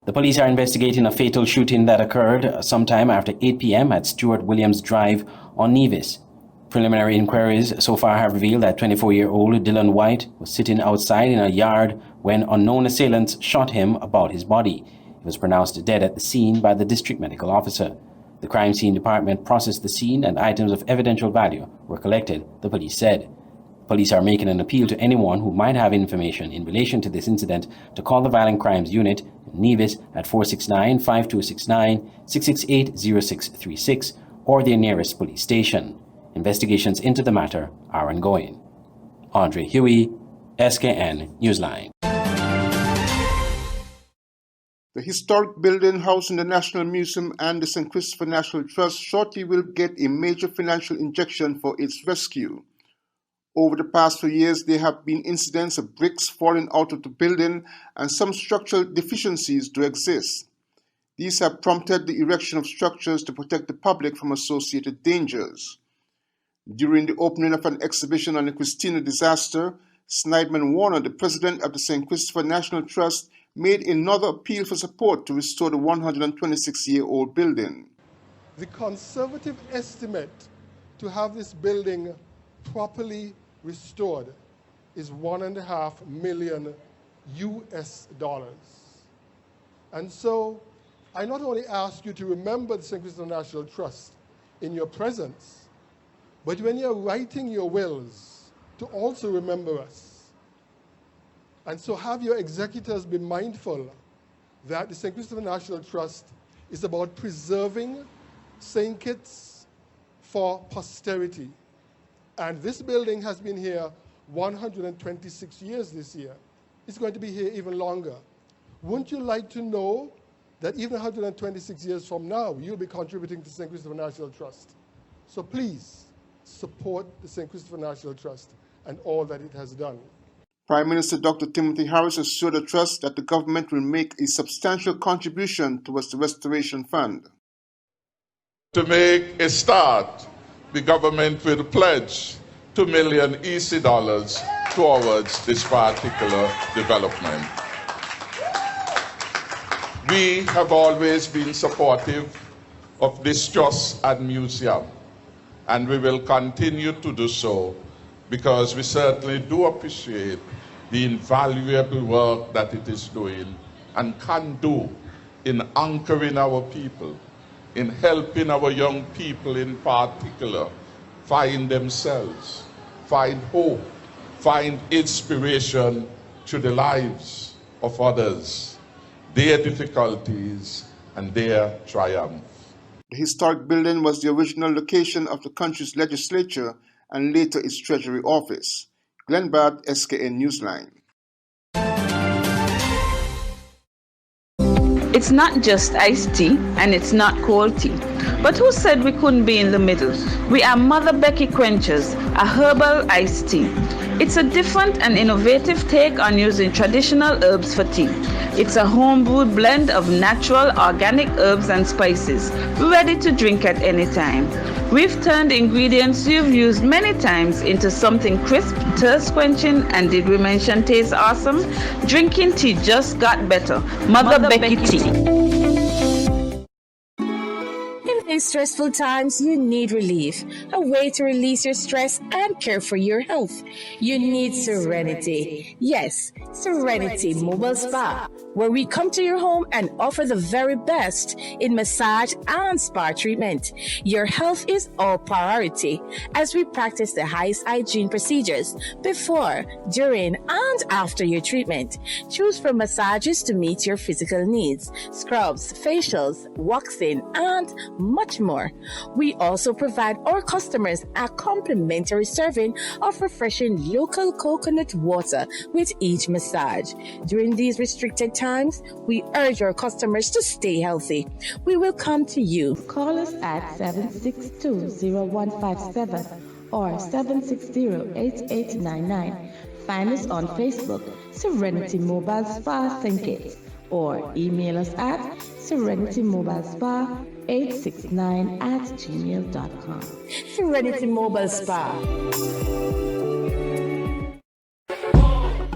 The police are investigating a fatal shooting that occurred sometime after 8 p.m. at Stuart Williams Drive on Nevis. Preliminary inquiries so far have revealed that 24-year-old Dylan White was sitting outside in a yard when unknown assailants shot him about his body. He was pronounced dead at the scene by the district medical officer. The crime scene department processed the scene and items of evidential value were collected, the police said. Police are making an appeal to anyone who might have information in relation to this incident to call the Violent Crimes Unit in Nevis at 469-5269, 668-0636 or their nearest police station. Investigations into the matter are ongoing. Andre Huey, SKN Newsline. The historic building housing the National Museum and the St. Christopher National Trust shortly will get a major financial injection for its rescue. Over the past few years, there have been incidents of bricks falling out of the building and some structural deficiencies do exist. These have prompted the erection of structures to protect the public from associated dangers. During the opening of an exhibition on the Christina disaster, Snideman Warner, the president of the St. Christopher National Trust, made another appeal for support to restore the 126-year-old building. The conservative estimate to have this building properly restored is $1.5 million US. And so I not only ask you to remember the St. Christopher National Trust in your presence, but when you're writing your wills, to also remember us. And so have your executors be mindful that the St. Christopher National Trust is about preserving St. Kitts for posterity. And this building has been here 126 years this year. It's going to be here even longer. Wouldn't you like to know that even 126 years from now, you'll be contributing to St. Christopher National Trust? So please support the St. Christopher National Trust and all that it has done. Prime Minister Dr. Timothy Harris assured the Trust that the government will make a substantial contribution towards the Restoration Fund. To make a start, the government will pledge $2 million EC dollars towards this particular development. We have always been supportive of this trust and museum, and we will continue to do so because we certainly do appreciate the invaluable work that it is doing and can do in anchoring our people, in helping our young people in particular find themselves, find hope, find inspiration to the lives of others, their difficulties and their triumph. The historic building was the original location of the country's legislature and later its Treasury office. Glenn Bad, SKN Newsline. It's not just iced tea and it's not cold tea. But who said we couldn't be in the middle? We are Mother Becky Quenchers, a herbal iced tea. It's a different and innovative take on using traditional herbs for tea. It's a home-brewed blend of natural organic herbs and spices, ready to drink at any time. We've turned ingredients you've used many times into something crisp, thirst-quenching, and did we mention taste awesome? Drinking tea just got better. Mother Becky Tea. In stressful times, you need relief, a way to release your stress and care for your health. You need Serenity. Yes, Serenity Mobile Spa, where we come to your home and offer the very best in massage and spa treatment. Your health is our priority as we practice the highest hygiene procedures before, during, and after your treatment. Choose from massages to meet your physical needs, scrubs, facials, waxing, and much more. We also provide our customers a complimentary serving of refreshing local coconut water with each massage. During these restricted times, we urge our customers to stay healthy. We will come to you. Call us at 762-0157 or 760-8899. Find us on Facebook, Serenity Mobile Spa St. Kitts, or email us at serenitymobilespa869@gmail.com. Serenity Mobile Spa.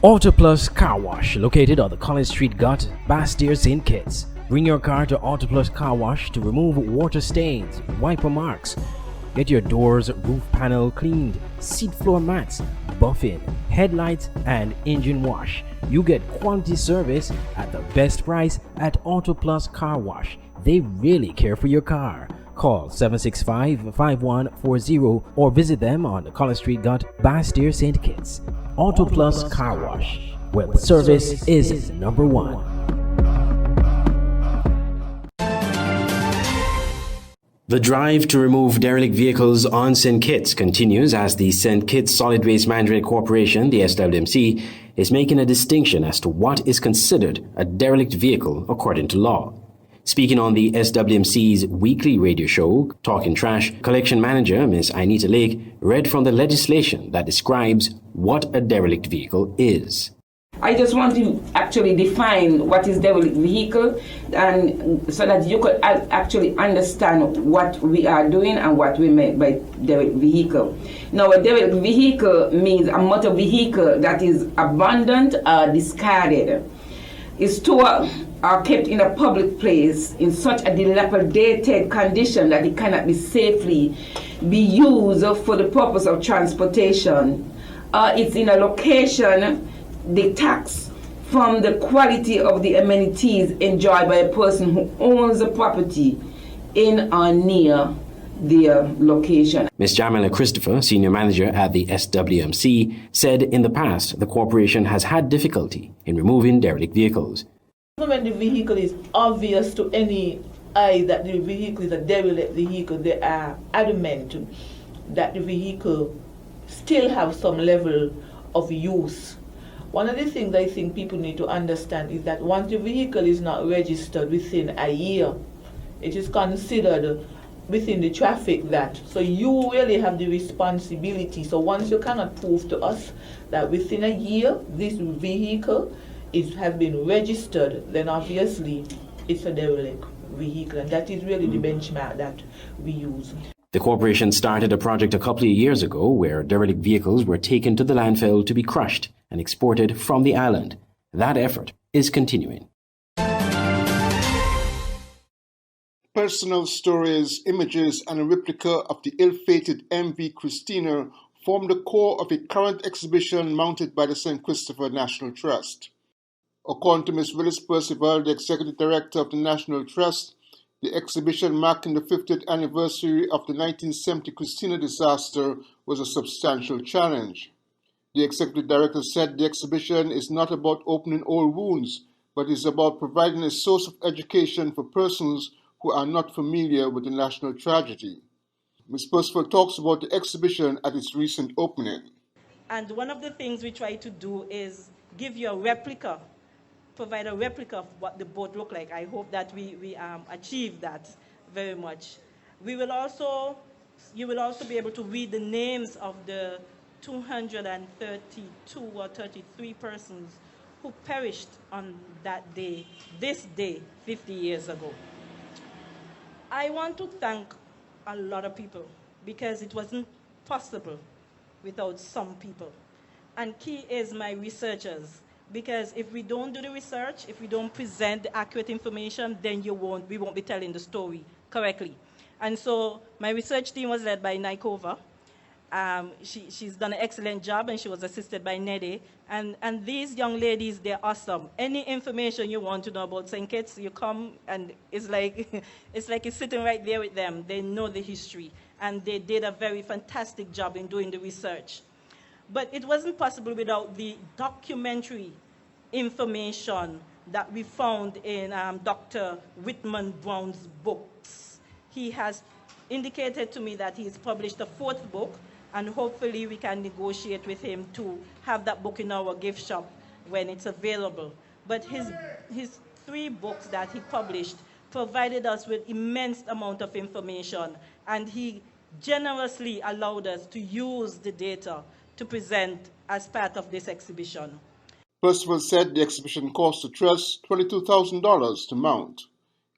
Auto Plus Car Wash, located on the College Street Gut, Bastyr, St. Kitts. Bring your car to Auto Plus Car Wash to remove water stains, wiper marks. Get your doors, roof panel cleaned, seat floor mats, buffing, headlights, and engine wash. You get quality service at the best price at Auto Plus Car Wash. They really care for your car. Call 765-5140 or visit them on the College Street Gut, Bastyr, St. Kitts. Auto Plus Car Wash, where the service is number one. The drive to remove derelict vehicles on St. Kitts continues as the St. Kitts Solid Waste Management Corporation, the SWMC, is making a distinction as to what is considered a derelict vehicle according to law. Speaking on the SWMC's weekly radio show, Talking Trash, collection manager Ms. Anita Lake read from the legislation that describes what a derelict vehicle is. I just want to actually define what is derelict vehicle, and so that you could actually understand what we are doing and what we mean by derelict vehicle. Now, a derelict vehicle means a motor vehicle that is abandoned or discarded, is stored or kept in a public place in such a dilapidated condition that it cannot be safely be used for the purpose of transportation. It's in a location detached from the quality of the amenities enjoyed by a person who owns a property in or near their location. Ms. Jamila Christopher, senior manager at the SWMC, said in the past the corporation has had difficulty in removing derelict vehicles. When the vehicle is obvious to any eye that the vehicle is a derelict vehicle, they are adamant that the vehicle still have some level of use. One of the things I think people need to understand is that once the vehicle is not registered within a year, it is considered within the traffic that. So you really have the responsibility. So once you cannot prove to us that within a year this vehicle has been registered, then obviously it's a derelict vehicle, and that is really the benchmark that we use. The corporation started a project a couple of years ago where derelict vehicles were taken to the landfill to be crushed and exported from the island. That effort is continuing. Personal stories, images, and a replica of the ill-fated MV Christina form the core of a current exhibition mounted by the St. Christopher National Trust. According to Ms. Willis Percival, the Executive Director of the National Trust, the exhibition marking the 50th anniversary of the 1970 Christina disaster was a substantial challenge. The Executive Director said the exhibition is not about opening old wounds, but is about providing a source of education for persons who are not familiar with the national tragedy. Ms. Percival talks about the exhibition at its recent opening. And one of the things we try to do is give you a replica, provide a replica of what the boat looked like. I hope that we achieve that very much. You will also be able to read the names of the 232 or 33 persons who perished on that day, this day, 50 years ago. I want to thank a lot of people because it wasn't possible without some people. And key is my researchers, because if we don't do the research, if we don't present the accurate information, then we won't be telling the story correctly. And so my research team was led by Nikova. She's done an excellent job, and she was assisted by Nede. And these young ladies, they're awesome. Any information you want to know about St. Kitts, you come, and it's like it's sitting right there with them. They know the history, and they did a very fantastic job in doing the research. But it wasn't possible without the documentary information that we found in Dr. Whitman Brown's books. He has indicated to me that he's published a 4th book, and hopefully we can negotiate with him to have that book in our gift shop when it's available. But his 3 books that he published provided us with immense amount of information, and he generously allowed us to use the data to present as part of this exhibition. Percival said the exhibition cost the Trust $22,000 to mount.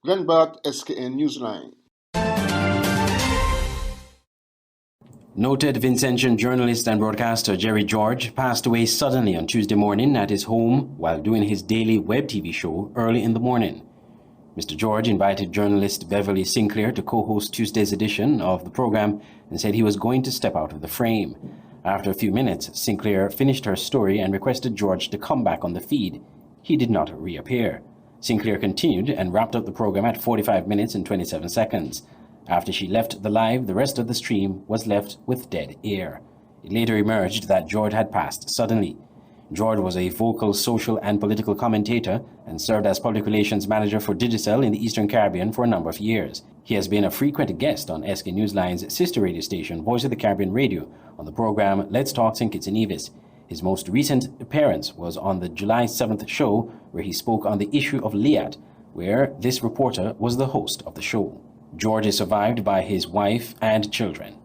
Glenn Bart, SKN Newsline. Noted Vincentian journalist and broadcaster Jerry George passed away suddenly on Tuesday morning at his home while doing his daily web TV show early in the morning. Mr. George invited journalist Beverly Sinclair to co-host Tuesday's edition of the program and said he was going to step out of the frame. After a few minutes, Sinclair finished her story and requested George to come back on the feed. He did not reappear. Sinclair continued and wrapped up the program at 45 minutes and 27 seconds. After she left the live, the rest of the stream was left with dead air. It later emerged that George had passed suddenly. George was a vocal social and political commentator and served as public relations manager for Digicel in the Eastern Caribbean for a number of years. He has been a frequent guest on SK Newsline's sister radio station, Voice of the Caribbean Radio, on the program Let's Talk St. Kitts and Nevis. His most recent appearance was on the July 7th show, where he spoke on the issue of LIAT, where this reporter was the host of the show. George is survived by his wife and children.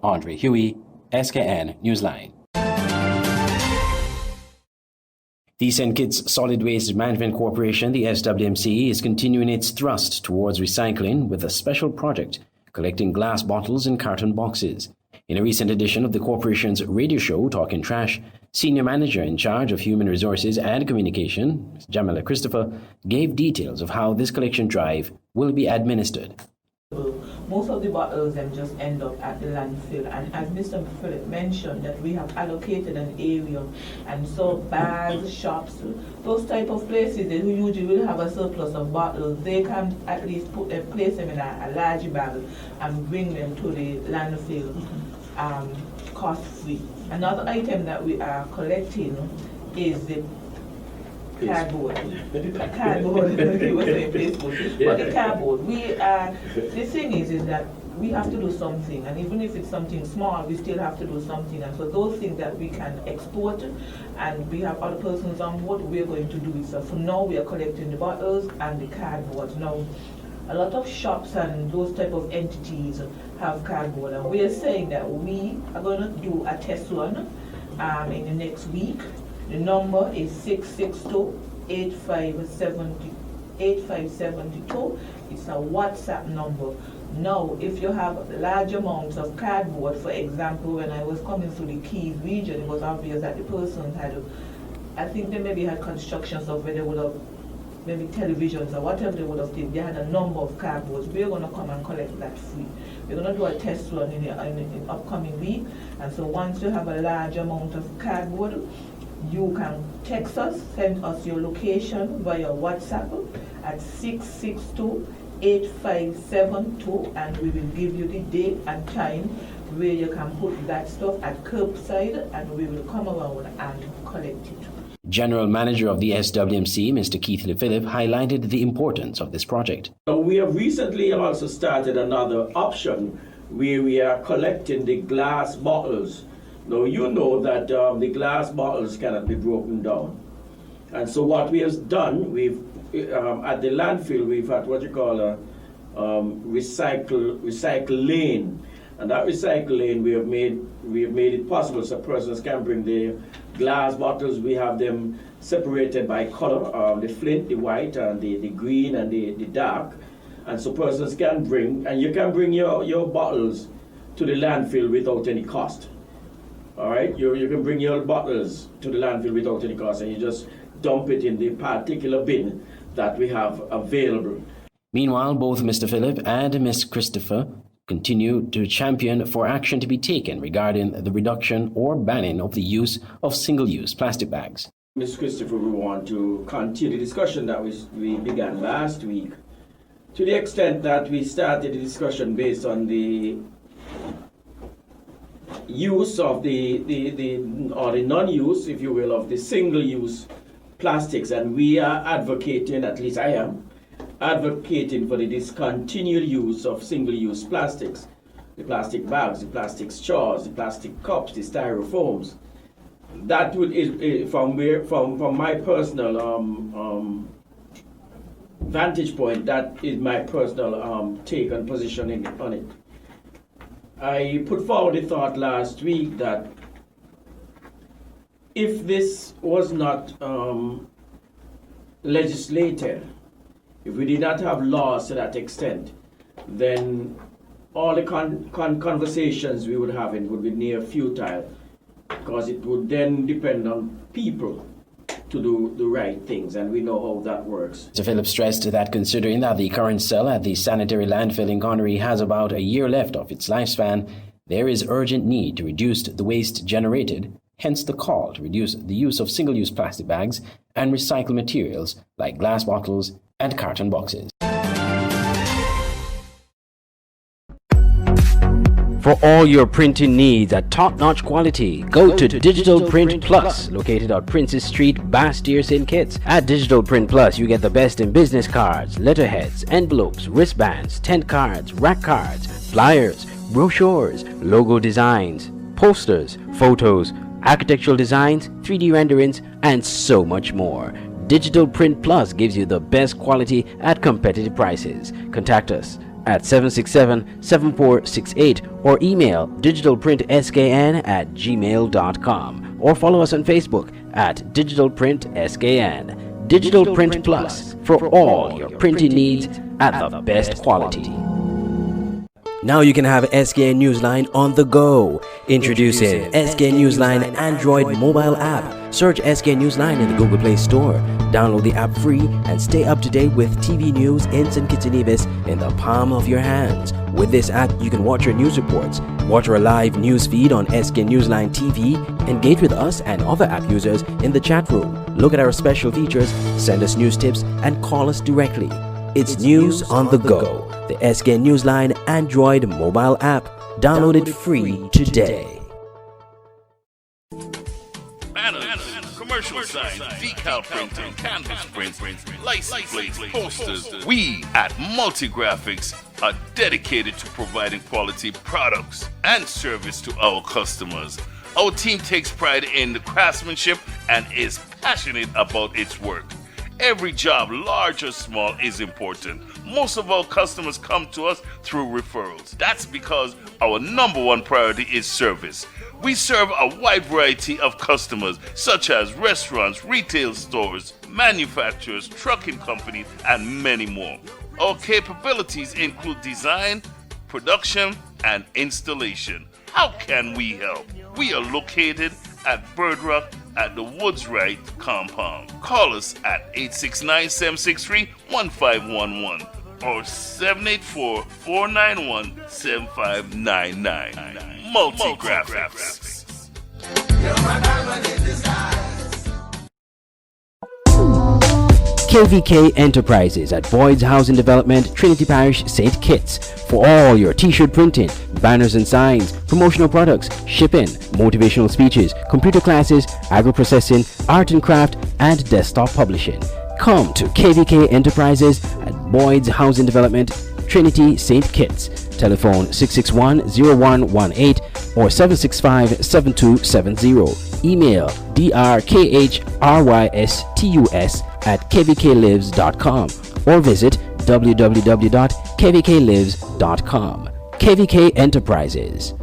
Andre Huey, SKN Newsline. The St. Kitts Solid Waste Management Corporation, the SWMC, is continuing its thrust towards recycling with a special project collecting glass bottles and carton boxes. In a recent edition of the corporation's radio show, Talking Trash, Senior Manager in charge of Human Resources and Communication, Jamila Christopher, gave details of how this collection drive will be administered. Most of the bottles then just end up at the landfill, and as Mr. Philip mentioned, that we have allocated an area, and so bars, shops, those type of places, they usually will have a surplus of bottles. They can at least place them in a large bag and bring them to the landfill cost-free. Another item that we are collecting is the cardboard. Cardboard, you were saying Facebook, but the cardboard. The thing is that we have to do something, and even if it's something small, we still have to do something. And for those things that we can export, and we have other persons on board, we're going to do it. So for now, we are collecting the bottles and the cardboard. Now, a lot of shops and those type of entities have cardboard, and we are saying that we are going to do a test run in the next week. The number is 662-8572. It's a WhatsApp number. Now, if you have large amounts of cardboard, for example, when I was coming through the Keys region, it was obvious that the person had, I think they maybe had construction stuff where they would have, maybe televisions or whatever they would have did. They had a number of cardboards. We're going to come and collect that free. We're going to do a test run in the upcoming week. And so once you have a large amount of cardboard, you can text us, send us your location via WhatsApp at 662-8572, and we will give you the date and time where you can put that stuff at curbside, and we will come around and collect it. General Manager of the SWMC, Mr. Keith LePhilip, highlighted the importance of this project. We have recently also started another option where we are collecting the glass bottles. Now, you know that the glass bottles cannot be broken down. And so what we have done, we've at the landfill, we've had what you call a recycle lane. And that recycle lane, we have made it possible so persons can bring the glass bottles. We have them separated by color, the flint, the white, and the green, and the dark. And so persons can bring, and you can bring your bottles to the landfill without any cost. All right, you can bring your bottles to the landfill without any cost, and you just dump it in the particular bin that we have available. Meanwhile, both Mr. Phillip and Ms. Christopher continue to champion for action to be taken regarding the reduction or banning of the use of single-use plastic bags. Ms. Christopher, we want to continue the discussion that we began last week, to the extent that we started the discussion based on the use of the non-use, if you will, of the single-use plastics, and we are advocating, at least I am, advocating for the discontinued use of single-use plastics, the plastic bags, the plastic straws, the plastic cups, the styrofoams. That would from my personal vantage point, that is my personal take and position on it. I put forward the thought last week that if this was not legislated, if we did not have laws to that extent, then all the conversations we would have would be near futile, because it would then depend on people to do the right things, and we know how that works. Mr. Phillips stressed that considering that the current cell at the sanitary landfill in Connery has about a year left of its lifespan, there is urgent need to reduce the waste generated, hence the call to reduce the use of single-use plastic bags and recycle materials like glass bottles and carton boxes. For all your printing needs at top-notch quality, go to Digital Print Plus, located on Princess Street, Bastyr, St. Kitts. At Digital Print Plus, you get the best in business cards, letterheads, envelopes, wristbands, tent cards, rack cards, flyers, brochures, logo designs, posters, photos, architectural designs, 3D renderings, and so much more. Digital Print Plus gives you the best quality at competitive prices. Contact us at 767-7468 or email digitalprintskn@gmail.com or follow us on Facebook at digitalprintskn. Digital Print Plus, for all your printing needs at the best quality. Now you can have SKN Newsline on the go. Introducing SKN Newsline Android mobile app. Search SKN Newsline in the Google Play Store. Download the app free and stay up to date with TV news in St. Kitts and Nevis in the palm of your hands. With this app, you can watch your news reports, watch our live news feed on SKN Newsline TV, engage with us and other app users in the chat room, look at our special features, send us news tips, and call us directly. It's news on the go. The SKN Newsline Android mobile app. Download it free today. Banners, commercial signs, decal printing, canvas prints, license plates, posters. We at Multigraphics are dedicated to providing quality products and service to our customers. Our team takes pride in the craftsmanship and is passionate about its work. Every job, large or small, is important. Most of our customers come to us through referrals. That's because our number one priority is service. We serve a wide variety of customers, such as restaurants, retail stores, manufacturers, trucking companies, and many more. Our capabilities include design, production, and installation. How can we help? We are located at Bird Rock at the Woods Right compound. Call us at 869-763-1511 or 784-491-7599. Multigraphics. KVK Enterprises at Boyd's Housing Development, Trinity Parish, St. Kitts. For all your t-shirt printing, banners and signs, promotional products, shipping, motivational speeches, computer classes, agro-processing, art and craft, and desktop publishing. Come to KVK Enterprises at Boyd's Housing Development, Trinity, St. Kitts. Telephone 661-0118 or 765-7270. Email drkhrystus@kvklives.com or visit www.kvklives.com. KVK Enterprises.